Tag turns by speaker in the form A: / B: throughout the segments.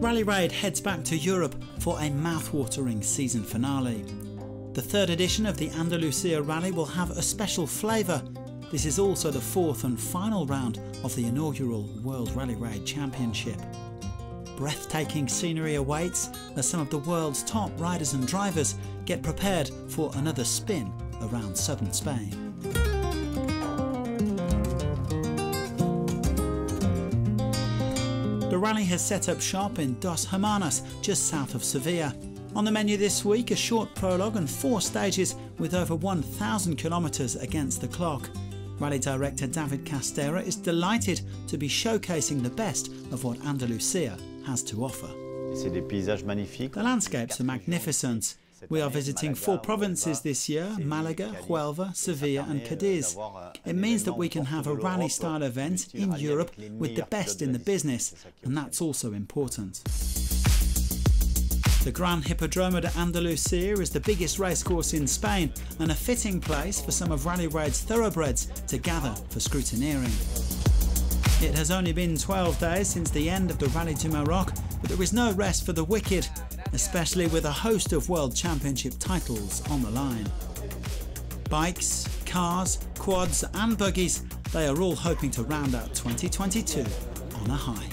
A: Rally Raid heads back to Europe for a mouth-watering season finale. The third edition of the Andalucia Rally will have a special flavour. This is also the fourth and final round of the inaugural World Rally Raid Championship. Breathtaking scenery awaits as some of the world's top riders and drivers get prepared for another spin around southern Spain. The rally has set up shop in Dos Hermanas, just south of Sevilla. On the menu this week, a short prologue and 4 stages with over 1,000 kilometres against the clock. Rally director David Castera is delighted to be showcasing the best of what Andalucia has to offer. The landscapes are magnificent. We are visiting 4 provinces this year: Malaga, Huelva, Sevilla and Cadiz. It means that we can have a rally-style event in Europe with the best in the business, and that's also important. The Gran Hippodromo de Andalucia is the biggest racecourse in Spain and a fitting place for some of Rally Raid's thoroughbreds to gather for scrutineering. It has only been 12 days since the end of the Rally du Maroc, but there is no rest for the wicked, especially with a host of World Championship titles on the line. Bikes, cars, quads and buggies, they are all hoping to round out 2022 on a high.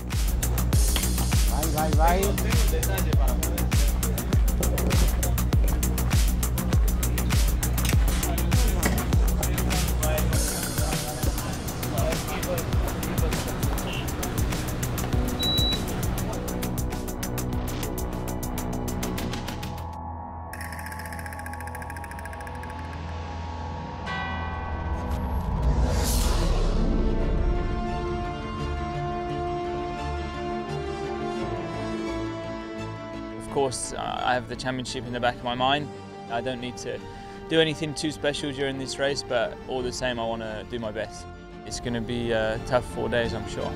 B: Of course, I have the championship in the back of my mind. I don't need to do anything too special during this race, but all the same I want to do my best. It's going to be a tough 4 days, I'm sure.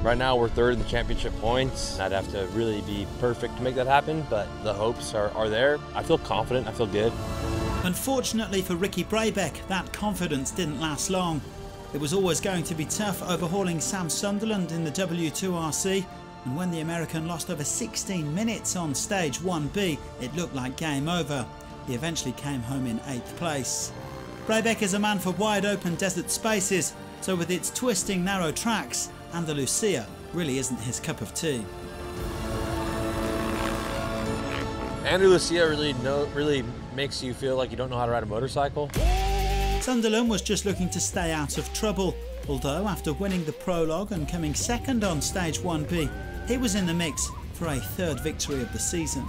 C: Right now we're third in the championship points. I'd have to really be perfect to make that happen, but the hopes are there. I feel confident, I feel good.
A: Unfortunately for Ricky Brabeck, that confidence didn't last long. It was always going to be tough overhauling Sam Sunderland in the W2RC, and when the American lost over 16 minutes on stage 1B, it looked like game over. He eventually came home in 8th place. Brabeck is a man for wide open desert spaces, so with its twisting narrow tracks, Andalucia really isn't his cup of tea.
C: Andalucia really makes you feel like you don't know how to ride a motorcycle.
A: Sunderland was just looking to stay out of trouble, although after winning the prologue and coming second on stage 1B, he was in the mix for a 3rd victory of the season.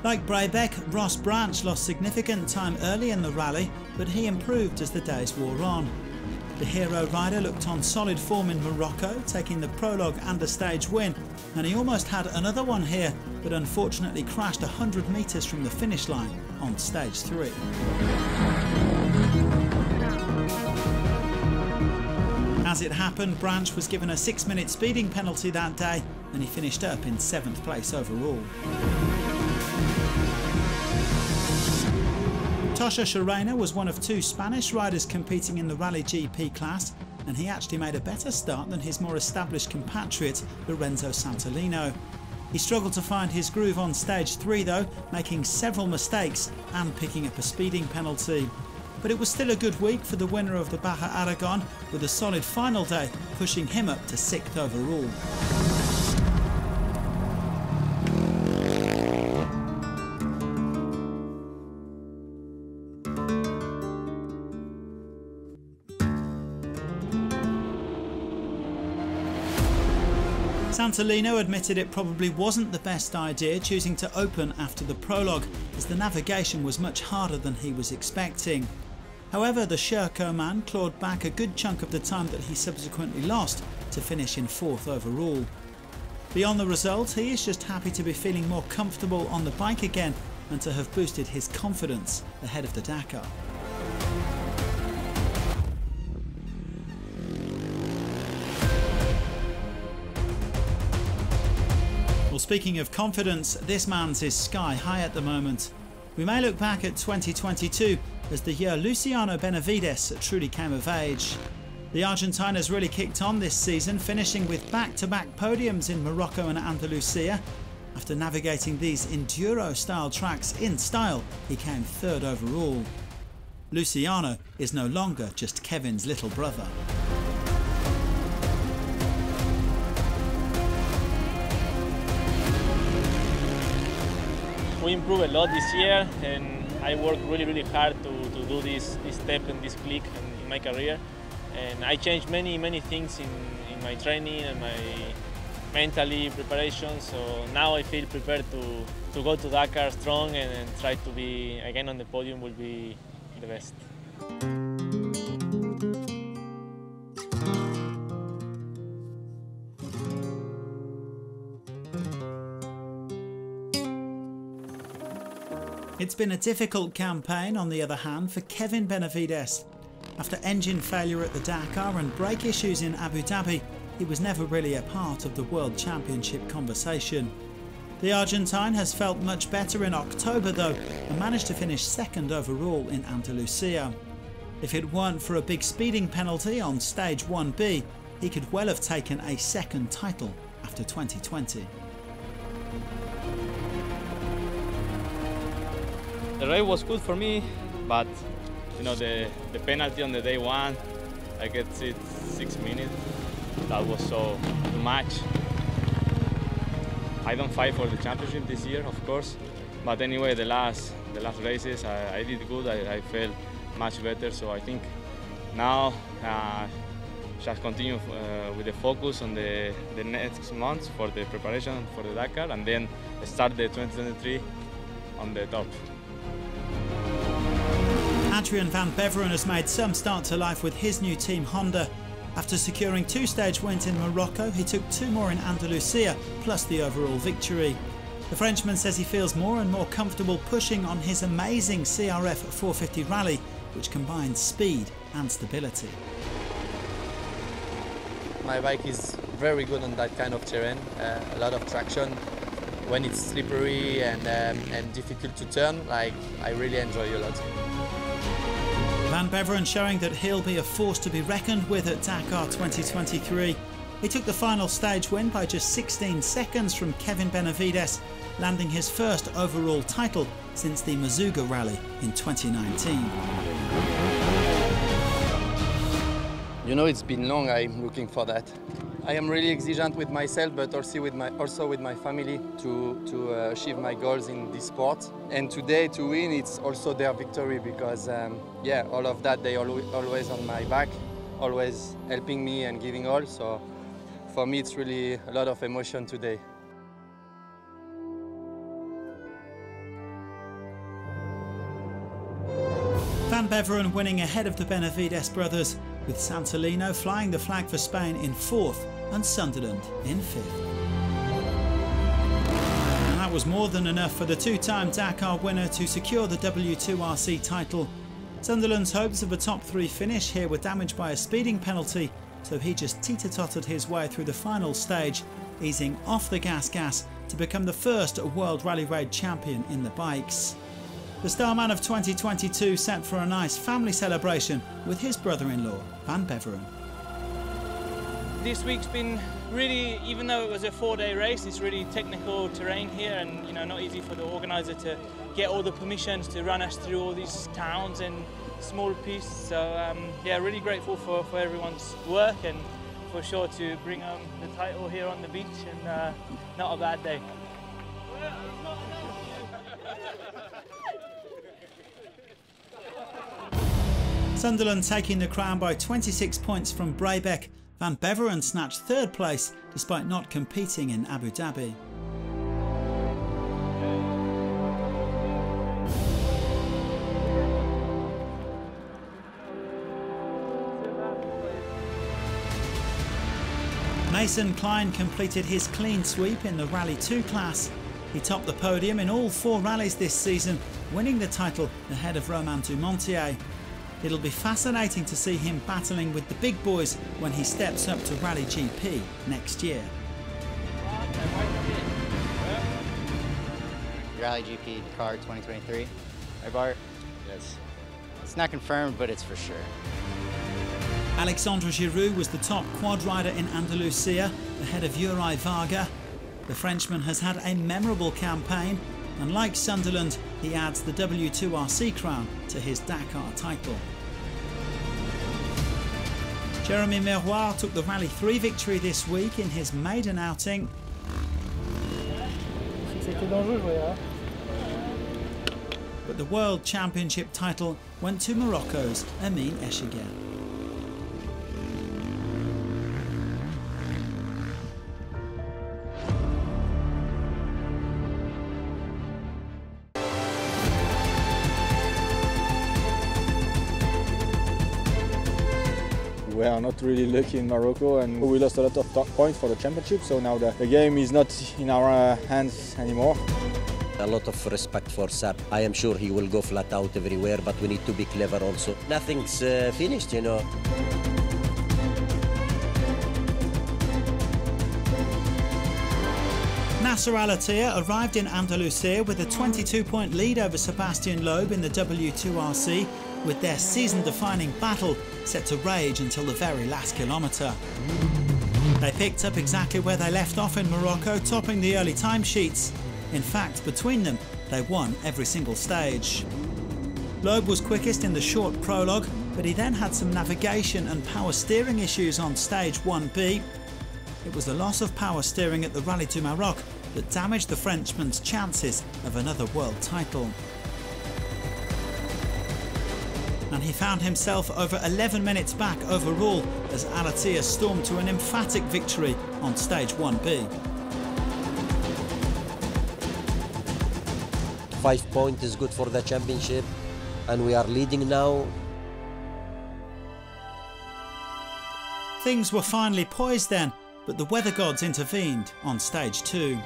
A: Like Brabeck, Ross Branch lost significant time early in the rally, but he improved as the days wore on. The hero rider looked on solid form in Morocco, taking the prologue and a stage win, and he almost had another one here, but unfortunately crashed 100 metres from the finish line on stage 3. As it happened, Branch was given a 6-minute speeding penalty that day, and he finished up in 7th place overall. Tosha Sharena was one of 2 Spanish riders competing in the Rally GP class, and he actually made a better start than his more established compatriot Lorenzo Santolino. He struggled to find his groove on stage 3 though, making several mistakes and picking up a speeding penalty. But it was still a good week for the winner of the Baja Aragon, with a solid final day pushing him up to 6th overall. Santolino admitted it probably wasn't the best idea choosing to open after the prologue, as the navigation was much harder than he was expecting. However, the Sherco man clawed back a good chunk of the time that he subsequently lost to finish in 4th overall. Beyond the result, he is just happy to be feeling more comfortable on the bike again and to have boosted his confidence ahead of the Dakar. Well, speaking of confidence, this man's is sky high at the moment. We may look back at 2022 as the year Luciano Benavides truly came of age. The Argentine has really kicked on this season, finishing with back-to-back podiums in Morocco and Andalucia. After navigating these enduro-style tracks in style, he came third overall. Luciano is no longer just Kevin's little brother.
B: We improved a lot this year, and I worked really hard to do this step and this click in my career. And I changed many things in my training and my mentally preparation. So now I feel prepared to go to Dakar strong and try to be again on the podium will be the best.
A: It's been a difficult campaign, on the other hand, for Kevin Benavides. After engine failure at the Dakar and brake issues in Abu Dhabi, he was never really a part of the World Championship conversation. The Argentine has felt much better in October though, and managed to finish second overall in Andalucia. If it weren't for a big speeding penalty on stage 1B, he could well have taken a second title after 2020.
D: The race was good for me, but you know the penalty on the day one, I get it 6 minutes. That was so too much. I don't fight for the championship this year, of course, but anyway, the last races I did good. I felt much better, so I think now just continue with the focus on the next months for the preparation for the Dakar, and then start the 2023 on the top.
A: Adrian van Beveren has made some start to life with his new team Honda. After securing 2 stage wins in Morocco, he took 2 more in Andalucia, plus the overall victory. The Frenchman says he feels more and more comfortable pushing on his amazing CRF 450 Rally, which combines speed and stability.
E: My bike is very good on that kind of terrain, a lot of traction. When it's slippery and difficult to turn, I really enjoy a lot.
A: Van Beveren showing that he'll be a force to be reckoned with at Dakar 2023. He took the final stage win by just 16 seconds from Kevin Benavides, landing his first overall title since the Mazuga Rally in 2019.
E: You know, it's been long. I'm looking for that. I am really exigent with myself, but also with my family to achieve my goals in this sport. And today to win, it's also their victory because, yeah, all of that, they always on my back, always helping me and giving all. So for me, it's really a lot of emotion today.
A: Van Beveren winning ahead of the Benavides brothers, with Santolino flying the flag for Spain in 4th and Sunderland in 5th. And that was more than enough for the 2-time Dakar winner to secure the W2RC title. Sunderland's hopes of a top 3 finish here were damaged by a speeding penalty, so he just teeter-tottered his way through the final stage, easing off the gas to become the first World Rally Raid champion in the bikes. The Starman of 2022 set for a nice family celebration with his brother-in-law, Van Beveren.
B: This week's been really, even though it was a 4-day race, it's really technical terrain here, and not easy for the organizer to get all the permissions to run us through all these towns and small pieces. So yeah, really grateful for everyone's work, and for sure to bring home the title here on the beach, and not a bad day.
A: Sunderland taking the crown by 26 points from Brabeck. Van Beveren snatched 3rd place despite not competing in Abu Dhabi. Mason Klein completed his clean sweep in the Rally 2 class. He topped the podium in all 4 rallies this season, winning the title ahead of Romain Dumontier. It'll be fascinating to see him battling with the big boys when he steps up to Rally GP next year.
F: Rally GP car 2023. Right, Bart?
C: Yes.
F: It's not confirmed, but it's for sure.
A: Alexandre Giroud was the top quad rider in Andalucia, ahead of Uri Varga. The Frenchman has had a memorable campaign, and like Sunderland, he adds the W2RC crown to his Dakar title. Jeremy Miroir took the Rally 3 victory this week in his maiden outing. But the World Championship title went to Morocco's Amin Eschiger.
G: We are not really lucky in Morocco, and we lost a lot of points for the championship, so now the game is not in our hands anymore.
H: A lot of respect for Sab. I am sure he will go flat out everywhere, but we need to be clever also. Nothing's finished, you know.
A: Nasser Al-Attiyah arrived in Andalucia with a 22-point lead over Sebastian Loeb in the W2RC, with their season-defining battle set to rage until the very last kilometre. They picked up exactly where they left off in Morocco, topping the early timesheets. In fact, between them, they won every single stage. Loeb was quickest in the short prologue, but he then had some navigation and power steering issues on stage 1B. It was the loss of power steering at the Rally du Maroc that damaged the Frenchman's chances of another world title. And he found himself over 11 minutes back overall as Al-Attiyah stormed to an emphatic victory on stage 1B.
H: 5 points is good for the championship, and we are leading now.
A: Things were finally poised then, but the weather gods intervened on stage 2.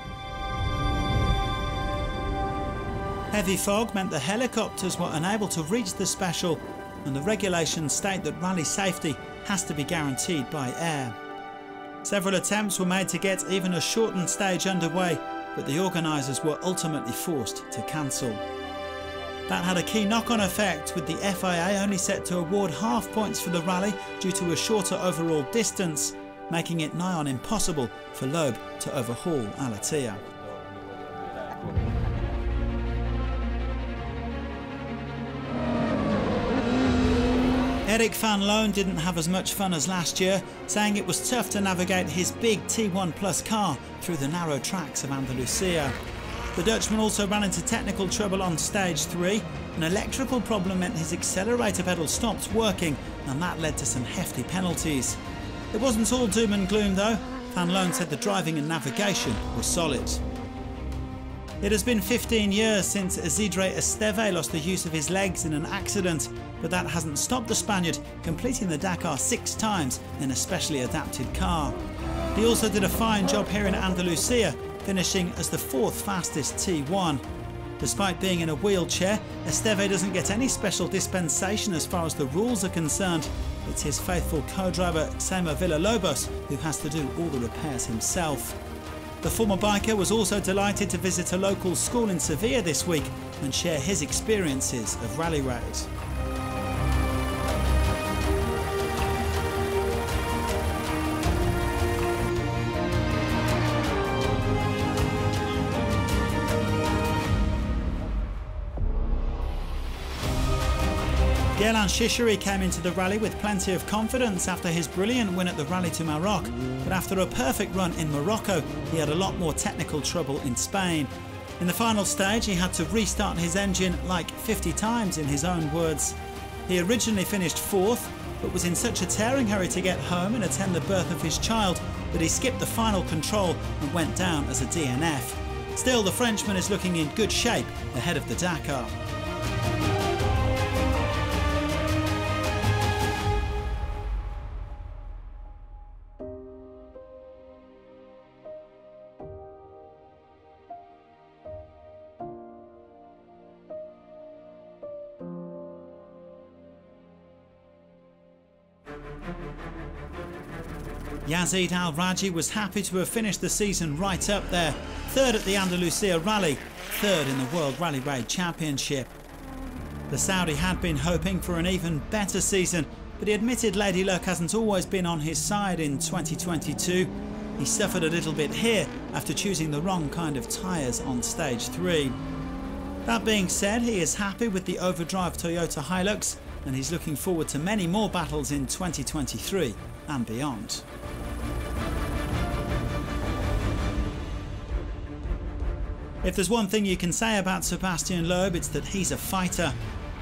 A: Heavy fog meant the helicopters were unable to reach the special, and the regulations state that rally safety has to be guaranteed by air. Several attempts were made to get even a shortened stage underway, but the organisers were ultimately forced to cancel. That had a key knock-on effect, with the FIA only set to award half points for the rally due to a shorter overall distance, making it nigh on impossible for Loeb to overhaul Al-Attiyah. Eric van Loon didn't have as much fun as last year, saying it was tough to navigate his big T1 Plus car through the narrow tracks of Andalucia. The Dutchman also ran into technical trouble on stage 3. An electrical problem meant his accelerator pedal stopped working, and that led to some hefty penalties. It wasn't all doom and gloom though. Van Loon said the driving and navigation were solid. It has been 15 years since Isidre Esteve lost the use of his legs in an accident, but that hasn't stopped the Spaniard completing the Dakar 6 times in a specially adapted car. He also did a fine job here in Andalucia, finishing as the 4th fastest T1. Despite being in a wheelchair, Esteve doesn't get any special dispensation as far as the rules are concerned. It's his faithful co-driver Sema Villalobos who has to do all the repairs himself. The former biker was also delighted to visit a local school in Sevilla this week and share his experiences of rally raids. Guerlain Chichery came into the rally with plenty of confidence after his brilliant win at the Rally du Maroc, but after a perfect run in Morocco, he had a lot more technical trouble in Spain. In the final stage, he had to restart his engine like 50 times in his own words. He originally finished 4th, but was in such a tearing hurry to get home and attend the birth of his child that he skipped the final control and went down as a DNF. Still, the Frenchman is looking in good shape ahead of the Dakar. Yazid Al-Raji was happy to have finished the season right up there, 3rd at the Andalucia Rally, 3rd in the World Rally Raid Championship. The Saudi had been hoping for an even better season, but he admitted Lady Luck hasn't always been on his side in 2022. He suffered a little bit here after choosing the wrong kind of tyres on stage 3. That being said, he is happy with the overdrive Toyota Hilux, and he's looking forward to many more battles in 2023 and beyond. If there's one thing you can say about Sebastian Loeb, it's that he's a fighter.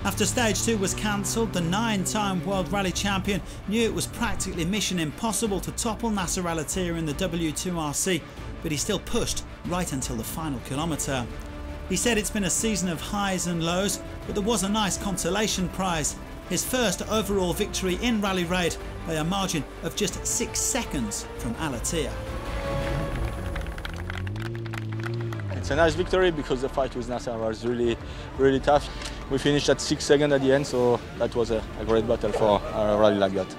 A: After stage 2 was cancelled, the 9-time World Rally Champion knew it was practically mission impossible to topple Nasser Al-Attiyah in the W2RC, but he still pushed right until the final kilometre. He said it's been a season of highs and lows, but there was a nice consolation prize. His first overall victory in Rally Raid by a margin of just 6 seconds from Al-Attiyah.
G: It's a nice victory because the fight with Nasser was really tough. We finished at 6 seconds at the end, so that was a great battle for a rally like that.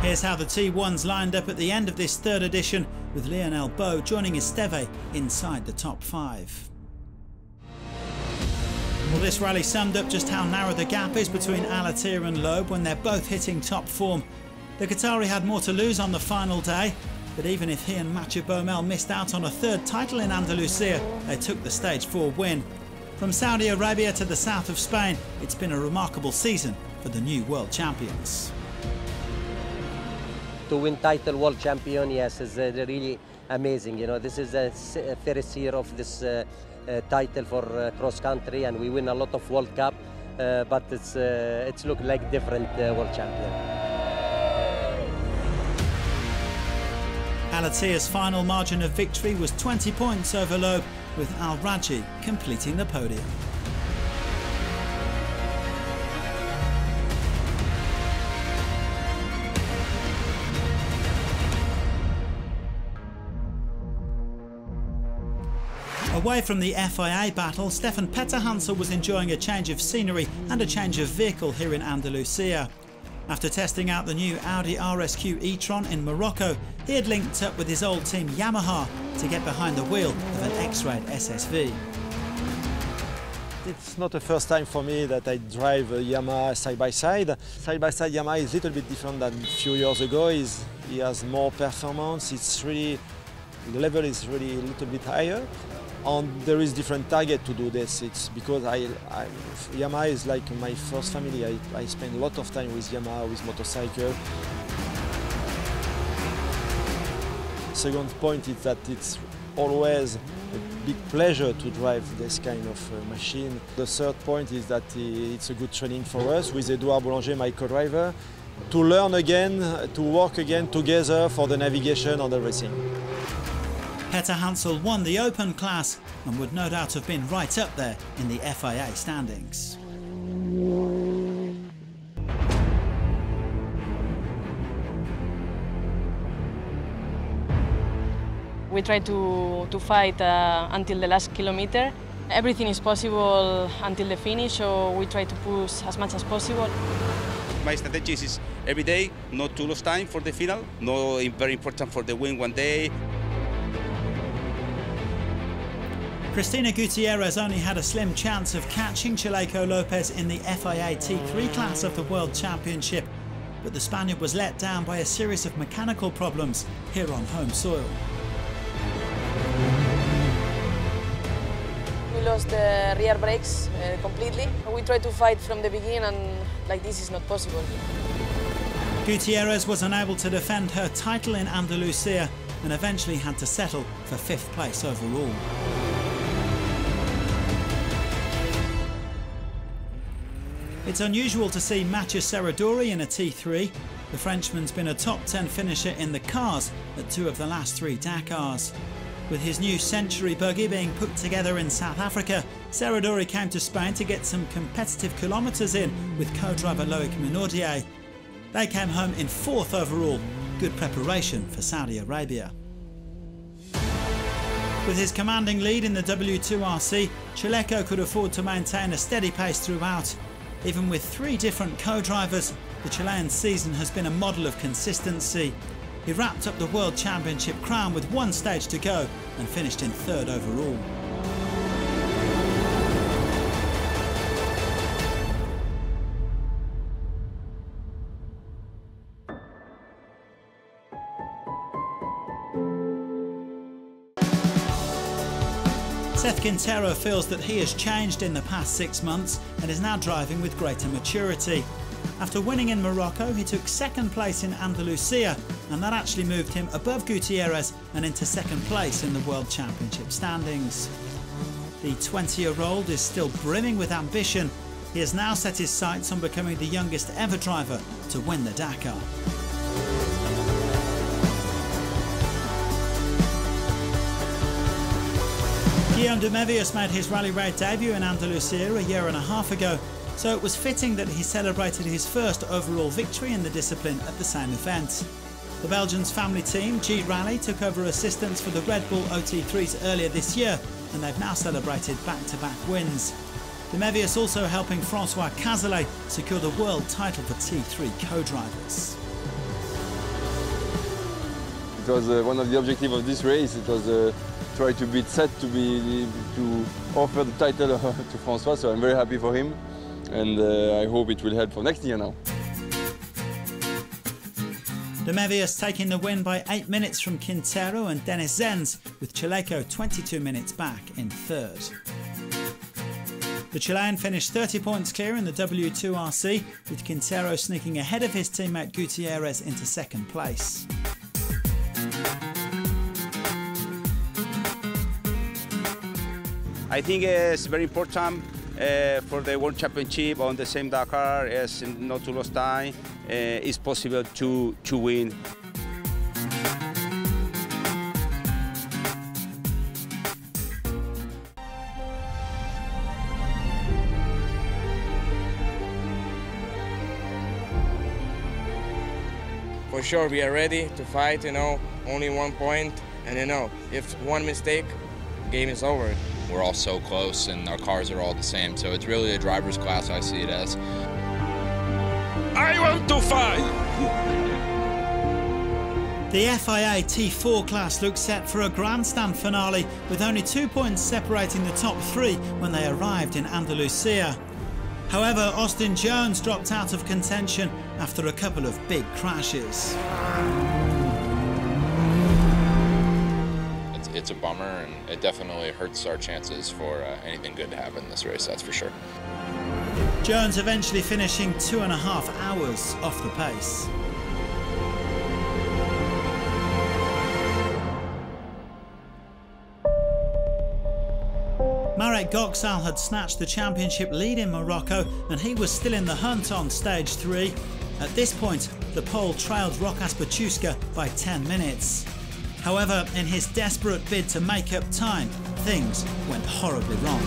A: Here's how the T1s lined up at the end of this third edition, with Lionel Beau joining Esteve inside the top 5. Well, this rally summed up just how narrow the gap is between Al-Attiyah and Loeb when they're both hitting top form. The Qatari had more to lose on the final day, but even if he and Mathieu Baumel missed out on a third title in Andalucia, they took the stage 4 win. From Saudi Arabia to the south of Spain, it's been a remarkable season for the new world champions.
H: To win title world champion, yes, is really amazing. You know, this is the first year of this title for cross country, and we win a lot of World Cup, but it's look like different world champion.
A: Al-Attiyah's final margin of victory was 20 points over Loeb, with Al Raji completing the podium. Away from the FIA battle, Stefan Petterhansel was enjoying a change of scenery and a change of vehicle here in Andalucia. After testing out the new Audi RSQ e-tron in Morocco, he had linked up with his old team Yamaha to get behind the wheel of an X-Raid SSV.
F: It's not the first time for me that I drive a Yamaha side-by-side. Side-by-side Yamaha is a little bit different than a few years ago. He has more performance. The level is really a little bit higher. And there is different target to do this. It's because Yamaha is like my first family. I spend a lot of time with Yamaha, with motorcycle. Second point is that it's always a big pleasure to drive this kind of machine. The third point is that it's a good training for us with Edouard Boulanger, my co-driver, to learn again, to work again together for the navigation and everything.
A: Petterhansel won the Open class and would no doubt have been right up there in the FIA standings.
I: We try to fight until the last kilometer. Everything is possible until the finish, so we try to push as much as possible.
J: My strategy is every day not to lose time for the final, very important for the win one day.
A: Cristina Gutierrez only had a slim chance of catching Chaleco Lopez in the FIA T3 class of the World Championship, but the Spaniard was let down by a series of mechanical problems here on home soil.
I: We lost the rear brakes completely. We tried to fight from the beginning, and like this is not possible.
A: Gutierrez was unable to defend her title in Andalucia and eventually had to settle for 5th place overall. It's unusual to see Mathieu Serradori in a T3. The Frenchman's been a top 10 finisher in the cars at 2 of the last 3 Dakars. With his new Century buggy being put together in South Africa, Serradori came to Spain to get some competitive kilometres in with co-driver Loic Minaudier. They came home in 4th overall, good preparation for Saudi Arabia. With his commanding lead in the W2RC, Chaleco could afford to maintain a steady pace throughout. Even with 3 different co-drivers, the Chilean season has been a model of consistency. He wrapped up the World Championship crown with 1 stage to go and finished in 3rd overall. Quintero feels that he has changed in the past 6 months and is now driving with greater maturity. After winning in Morocco, he took second place in Andalucia, and that actually moved him above Gutierrez and into second place in the World Championship standings. The 20-year-old is still brimming with ambition. He has now set his sights on becoming the youngest ever driver to win the Dakar. Guillaume de Mévius made his Rally Raid debut in Andalucia a year and a half ago, so it was fitting that he celebrated his first overall victory in the discipline at the same event. The Belgian's family team, G Rally, took over assistance for the Red Bull OT3s earlier this year, and they've now celebrated back-to-back wins. De Mévius also helping Francois Cazelet secure the world title for T3 co-drivers.
K: It was one of the objectives of this race. It was try to beat Set to offer the title to Francois, so I'm very happy for him, and I hope it will help for next year now.
A: De Mévius taking the win by 8 minutes from Quintero and Denis Zenz, with Chaleco 22 minutes back in third. The Chilean finished 30 points clear in the W2RC, with Quintero sneaking ahead of his teammate Gutierrez into second place.
J: I think it's very important for the World Championship on the same Dakar as not to lose time. It's possible to win.
L: For sure, we are ready to fight, only 1 point, and if one mistake, game is over.
M: We're all so close and our cars are all the same, so it's really a driver's class, I see it as.
J: I want to fight!
A: The FIA T4 class looks set for a grandstand finale, with only 2 points separating the top 3 when they arrived in Andalucia. However, Austin Jones dropped out of contention after a couple of big crashes.
M: It's a bummer, and it definitely hurts our chances for anything good to happen in this race, that's for sure.
A: Jones eventually finishing 2.5 hours off the pace. Marek Goksal had snatched the championship lead in Morocco, and he was still in the hunt on stage 3. At this point, the Pole trailed Rokas Baciuszka by 10 minutes. However, in his desperate bid to make up time, things went horribly wrong.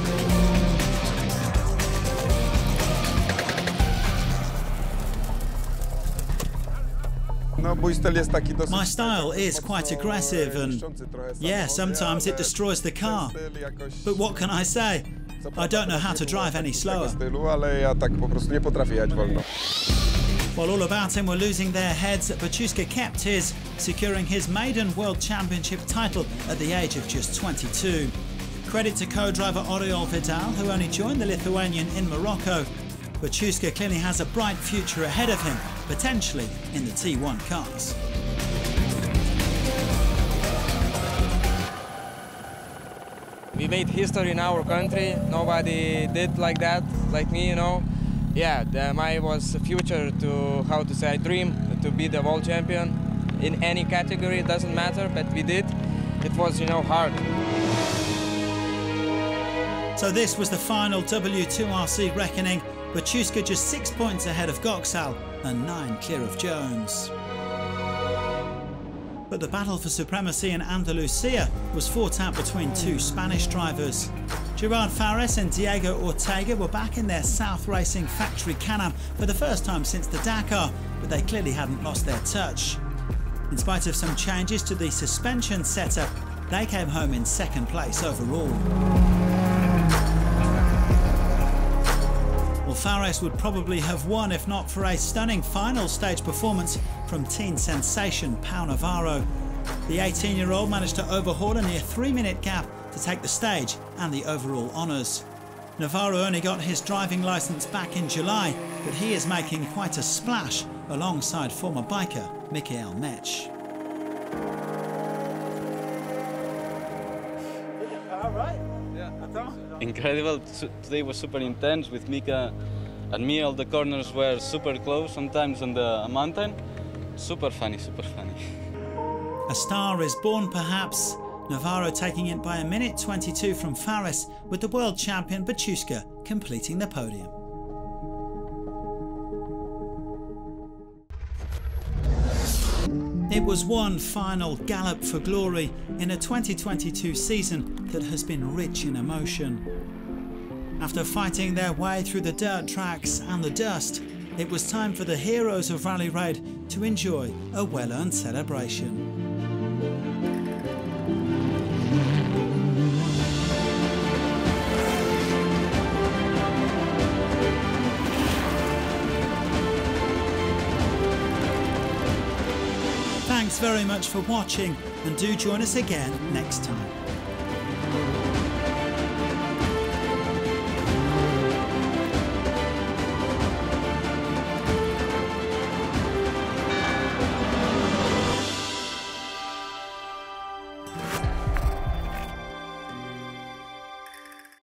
A: My style is quite aggressive, and yeah, sometimes it destroys the car. But what can I say? I don't know how to drive any slower. While all about him were losing their heads, Baciuszka kept his, securing his maiden World Championship title at the age of just 22. Credit to co-driver Oriol Vidal, who only joined the Lithuanian in Morocco. Baciuszka clearly has a bright future ahead of him, potentially in the T1 cars.
L: We made history in our country. Nobody did like that, like me, Yeah, my was a future to, I dream to be the world champion in any category, it doesn't matter, but we did. It was, hard.
A: So this was the final W2RC reckoning. Baciuszka just 6 points ahead of Goksal and 9 clear of Jones. But the battle for supremacy in Andalucia was fought out between 2 Spanish drivers. Gerard Fares and Diego Ortega were back in their South Racing factory Can-Am for the first time since the Dakar, but they clearly hadn't lost their touch. In spite of some changes to the suspension setup, they came home in second place overall. Well, Fares would probably have won if not for a stunning final stage performance from teen sensation Pau Navarro. The 18-year-old managed to overhaul a near 3-minute gap to take the stage and the overall honours. Navarro only got his driving licence back in July, but he is making quite a splash alongside former biker Michael Mech.
F: All right. Yeah.
N: Incredible. Today was super intense with Mika and me. All the corners were super close, sometimes on the mountain. Super funny, super funny.
A: A star is born perhaps. Navarro taking it by 1:22 from Faris, with the world champion Baciuska completing the podium. It was one final gallop for glory in a 2022 season that has been rich in emotion. After fighting their way through the dirt tracks and the dust, it was time for the heroes of Rally Raid to enjoy a well-earned celebration. Thanks very much for watching, and do join us again next time.